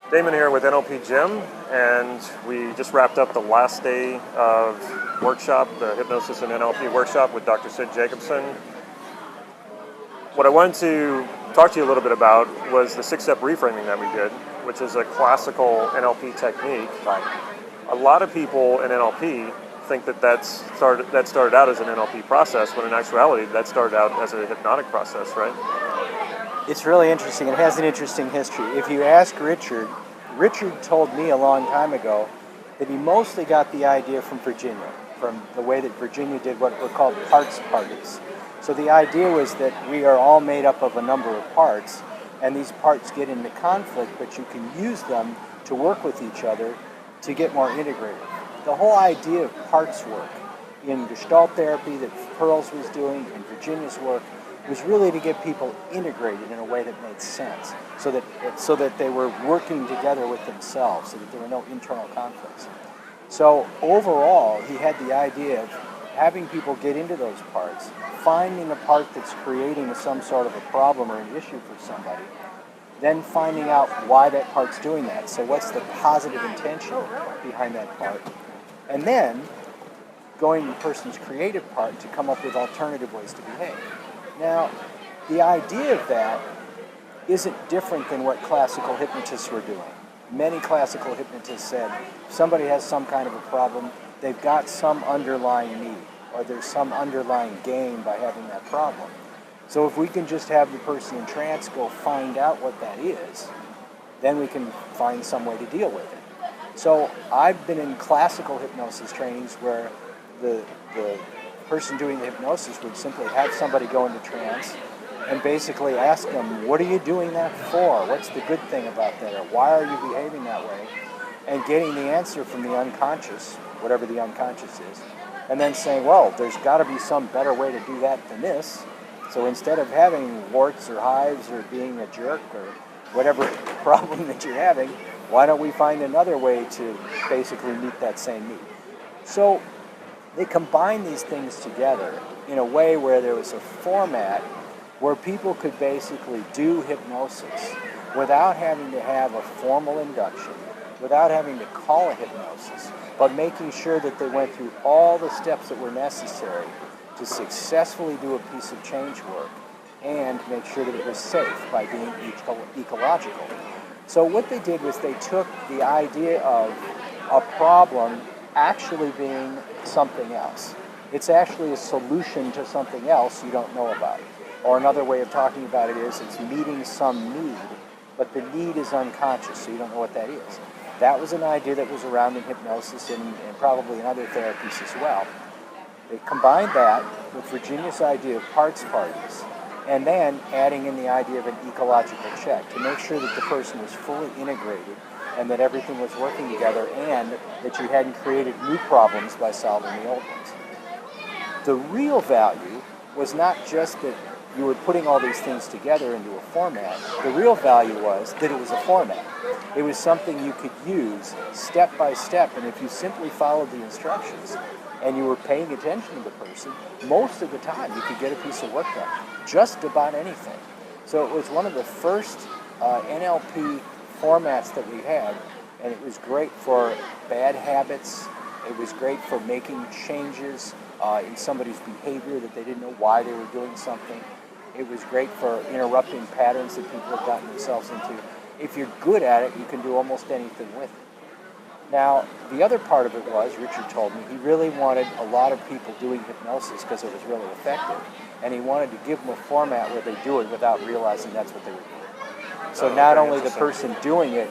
Damon here with NLP Gym, and we just wrapped up the last day of workshop, the Hypnosis and NLP workshop with Dr. Sid Jacobson. What I wanted to talk to you a little bit about was the Six Step Reframing that we did, which is a classical NLP technique. A lot of people in NLP think that started out as an NLP process, when in actuality that started out as a hypnotic process, right? It's really interesting. It has an interesting history. If you ask Richard told me a long time ago that he mostly got the idea from Virginia, from the way that Virginia did what were called parts parties. So the idea was that we are all made up of a number of parts, and these parts get into conflict, but you can use them to work with each other to get more integrated. The whole idea of parts work in Gestalt therapy that Pearls was doing, in Virginia's work, was really to get people integrated in a way that made sense, so that they were working together with themselves, so that there were no internal conflicts. So overall, he had the idea of having people get into those parts, finding a part that's creating some sort of a problem or an issue for somebody, then finding out why that part's doing that. So what's the positive intention behind that part? And then going to the person's creative part to come up with alternative ways to behave. Now, the idea of that isn't different than what classical hypnotists were doing. Many classical hypnotists said if somebody has some kind of a problem, they've got some underlying need, or there's some underlying gain by having that problem. So if we can just have the person in trance go find out what that is, then we can find some way to deal with it. So I've been in classical hypnosis trainings where the person doing the hypnosis would simply have somebody go into trance and basically ask them, what are you doing that for? What's the good thing about that? Or why are you behaving that way? And getting the answer from the unconscious, whatever the unconscious is, and then saying, well, there's got to be some better way to do that than this. So instead of having warts or hives or being a jerk or whatever problem that you're having, why don't we find another way to basically meet that same need? So they combined these things together in a way where there was a format where people could basically do hypnosis without having to have a formal induction, without having to call it hypnosis, but making sure that they went through all the steps that were necessary to successfully do a piece of change work and make sure that it was safe by being ecological. So what they did was they took the idea of a problem actually being something else. It's actually a solution to something else you don't know about. Or another way of talking about it is it's meeting some need, but the need is unconscious, so you don't know what that is. That was an idea that was around in hypnosis and probably in other therapies as well. They combined that with Virginia's idea of parts parties, and then adding in the idea of an ecological check to make sure that the person was fully integrated and that everything was working together and that you hadn't created new problems by solving the old ones. The real value was not just that you were putting all these things together into a format. The real value was that it was a format. It was something you could use step by step, and if you simply followed the instructions and you were paying attention to the person, most of the time you could get a piece of work done, just about anything. So it was one of the first NLP formats that we had, and it was great for bad habits. It was great for making changes in somebody's behavior that they didn't know why they were doing something. It was great for interrupting patterns that people have gotten themselves into. If you're good at it, you can do almost anything with it. Now, the other part of it was, Richard told me, he really wanted a lot of people doing hypnosis because it was really effective, and he wanted to give them a format where they do it without realizing that's what they were doing. So not only the person doing it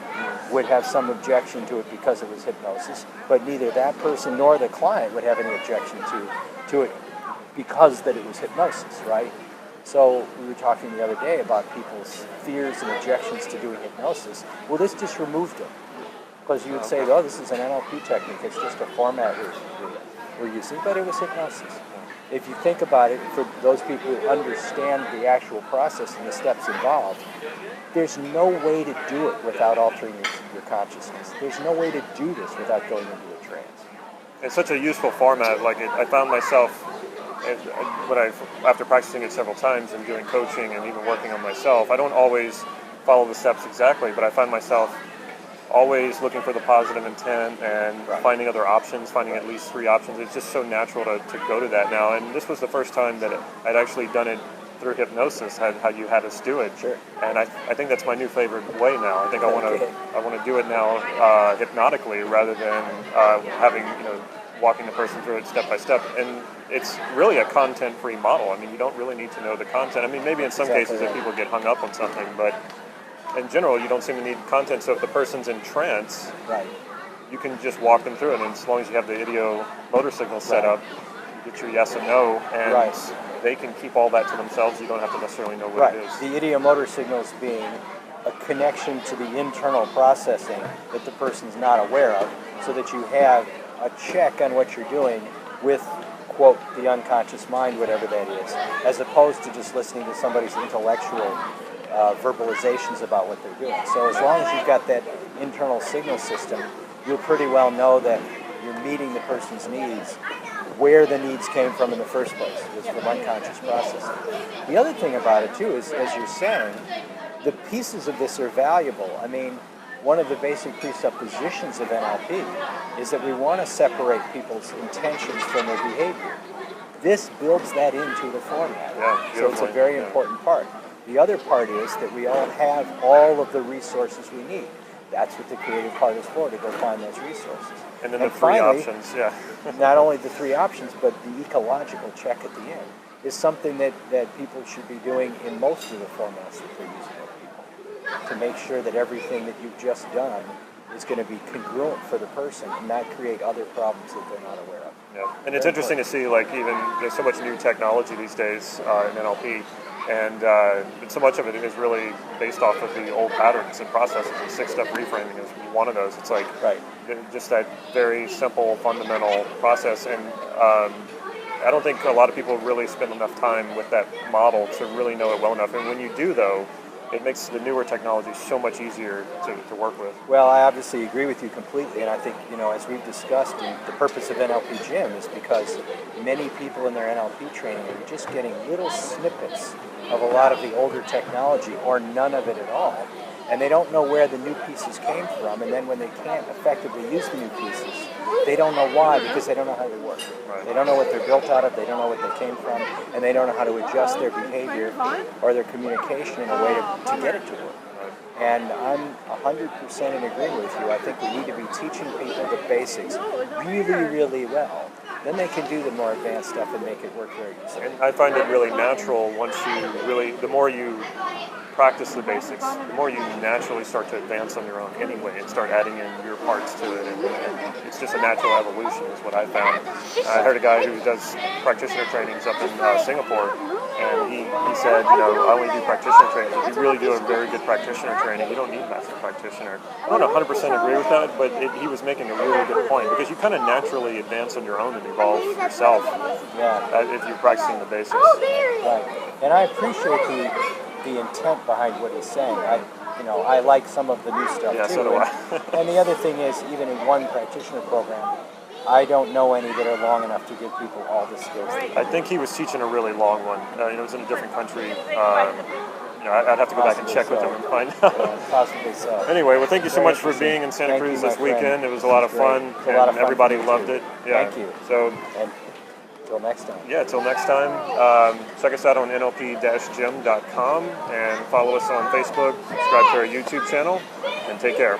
would have some objection to it because it was hypnosis, but neither that person nor the client would have any objection to it because that it was hypnosis, right? So we were talking the other day about people's fears and objections to doing hypnosis. Well, this just removed them. Because you would say, oh, this is an NLP technique. It's just a format we're using, but it was hypnosis. If you think about it, for those people who understand the actual process and the steps involved, there's no way to do it without altering your consciousness. There's no way to do this without going into a trance. It's such a useful format. I found myself, after practicing it several times and doing coaching and even working on myself, I don't always follow the steps exactly, but I find myself always looking for the positive intent and finding other options, finding at least 3 options. It's just so natural to go to that now. And this was the first time that I'd actually done it through hypnosis, how you had us do it. Sure. And I think that's my new favorite way now. I think I want to do it now hypnotically rather than having, walking the person through it step by step. And it's really a content-free model. I mean, you don't really need to know the content. I mean, maybe in some cases if people get hung up on something, but in general, you don't seem to need content. So if the person's in trance, you can just walk them through it. And as long as you have the idiomotor signal set up, you get your yes and no, and they can keep all that to themselves. You don't have to necessarily know what it is. The idiomotor signals being a connection to the internal processing that the person's not aware of, so that you have a check on what you're doing with, quote, the unconscious mind, whatever that is, as opposed to just listening to somebody's intellectual verbalizations about what they're doing. So as long as you've got that internal signal system, you'll pretty well know that you're meeting the person's needs where the needs came from in the first place, was from unconscious processing. The other thing about it, too, is, as you're saying, the pieces of this are valuable. I mean, one of the basic presuppositions of NLP is that we want to separate people's intentions from their behavior. This builds that into the format. So it's a very important part. The other part is that we all have all of the resources we need. That's what the creative part is for, to go find those resources. And then the 3 options, not only the 3 options, but the ecological check at the end is something that people should be doing in most of the formats that they're using with people, to make sure that everything that you've just done is going to be congruent for the person and not create other problems that they're not aware of. Yeah, and it's interesting to see, like, even there's so much new technology these days in NLP, and so much of it is really based off of the old patterns and processes. And 6-step reframing is one of those. It's like just that very simple, fundamental process. And I don't think a lot of people really spend enough time with that model to really know it well enough. And when you do, though, it makes the newer technology so much easier to work with. Well, I obviously agree with you completely, and I think, as we've discussed, the purpose of NLP Gym is because many people in their NLP training are just getting little snippets of a lot of the older technology, or none of it at all, and they don't know where the new pieces came from, and then when they can't effectively use the new pieces, they don't know why, because they don't know how they work. They don't know what they're built out of, they don't know what they came from, and they don't know how to adjust their behavior or their communication in a way to get it to work. And I'm 100% in agreement with you. I think we need to be teaching people the basics really, really well. Then they can do the more advanced stuff and make it work very easily. And I find it really natural once the more you practice the basics, the more you naturally start to advance on your own anyway and start adding in your parts to it. And it's just a natural evolution is what I found. I heard a guy who does practitioner trainings up in Singapore, and he said, I only do practitioner trainings. If you really do a very good practitioner training, you don't need master practitioner. I don't 100% agree with that, but he was making a really good point, because you kind of naturally advance on your own and evolve yourself if you're practicing the basics. Right. And I appreciate the intent behind what he's saying. I like some of the new stuff too. So do I. And the other thing is, even in one practitioner program, I don't know any that are long enough to give people all the skills. I think he was teaching a really long one. It was in a different country. I'd have to go back and check with him and find out. Possibly so. Anyway, well, thank you so much for being in Santa Cruz this weekend. It was a lot of fun, and everybody loved it. Yeah. Thank you. So, until next time. Yeah, until next time. Check us out on nlp-gym.com and follow us on Facebook. Subscribe to our YouTube channel, and take care.